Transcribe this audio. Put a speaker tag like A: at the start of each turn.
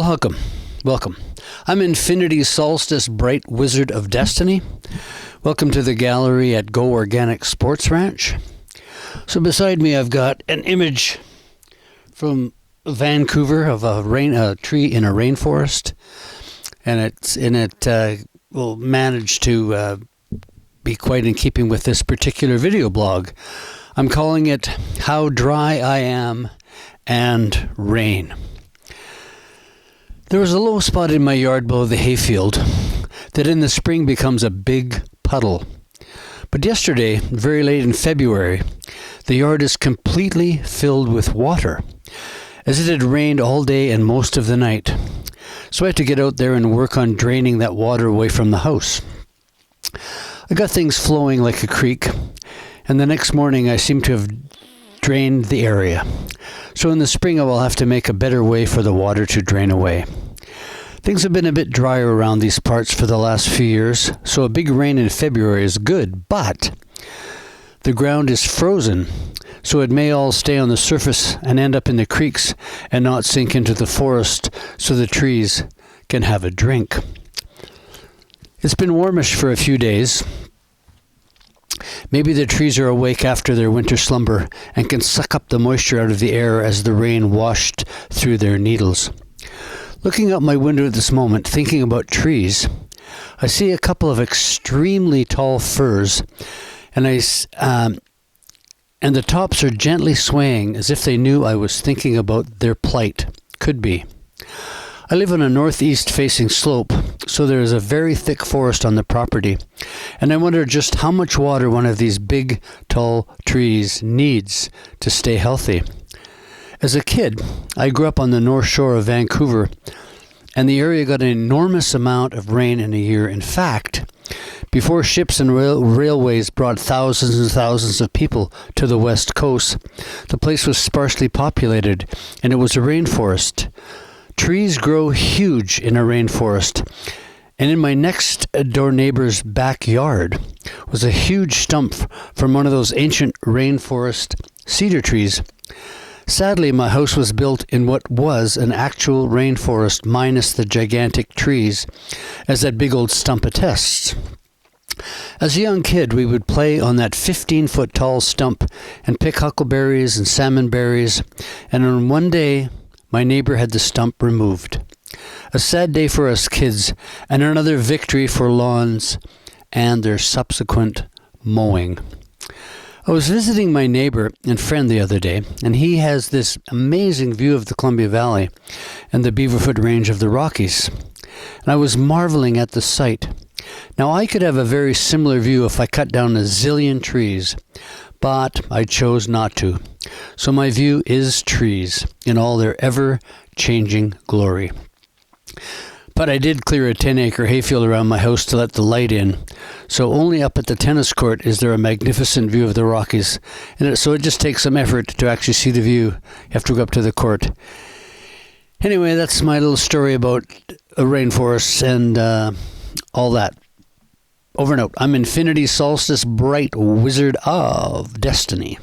A: Welcome. I'm Infinity Solstice, Bright Wizard of Destiny. Welcome to the gallery at Go Organic Sports Ranch. So beside me, I've got an image from Vancouver of a tree in a rainforest, and it will manage to be quite in keeping with this particular video blog. I'm calling it How Dry I Am and Rain. There was a low spot in my yard below the hayfield that in the spring becomes a big puddle. But yesterday, very late in February, the yard is completely filled with water, as it had rained all day and most of the night. So I had to get out there and work on draining that water away from the house. I got things flowing like a creek, and the next morning I seem to have drained the area. So in the spring I will have to make a better way for the water to drain away. Things have been a bit drier around these parts for the last few years, so a big rain in February is good, but the ground is frozen, so it may all stay on the surface and end up in the creeks and not sink into the forest so the trees can have a drink. It's been warmish for a few days. Maybe the trees are awake after their winter slumber and can suck up the moisture out of the air as the rain washed through their needles. Looking out my window at this moment, thinking about trees, I see a couple of extremely tall firs, and the tops are gently swaying as if they knew I was thinking about their plight. Could be. I live on a northeast-facing slope, so there is a very thick forest on the property, and I wonder just how much water one of these big, tall trees needs to stay healthy. As a kid, I grew up on the north shore of Vancouver, and the area got an enormous amount of rain in a year. In fact, before ships and railways brought thousands and thousands of people to the west coast, the place was sparsely populated, and it was a rainforest. Trees grow huge in a rainforest, and in my next door neighbor's backyard was a huge stump from one of those ancient rainforest cedar trees. Sadly, my house was built in what was an actual rainforest minus the gigantic trees, as that big old stump attests. As a young kid, we would play on that 15-foot tall stump and pick huckleberries and salmon berries, and on one day, my neighbor had the stump removed. A sad day for us kids, and another victory for lawns and their subsequent mowing. I was visiting my neighbor and friend the other day, and he has this amazing view of the Columbia Valley and the Beaverfoot Range of the Rockies, and I was marveling at the sight. Now, I could have a very similar view if I cut down a zillion trees, but I chose not to. So my view is trees in all their ever-changing glory. But I did clear a 10-acre hayfield around my house to let the light in, so only up at the tennis court is there a magnificent view of the Rockies, and so it just takes some effort to actually see the view. You have to go up to the court. Anyway, that's my little story about a rainforest and all that. Over and out. I'm Infinity Solstice, Bright Wizard of Destiny.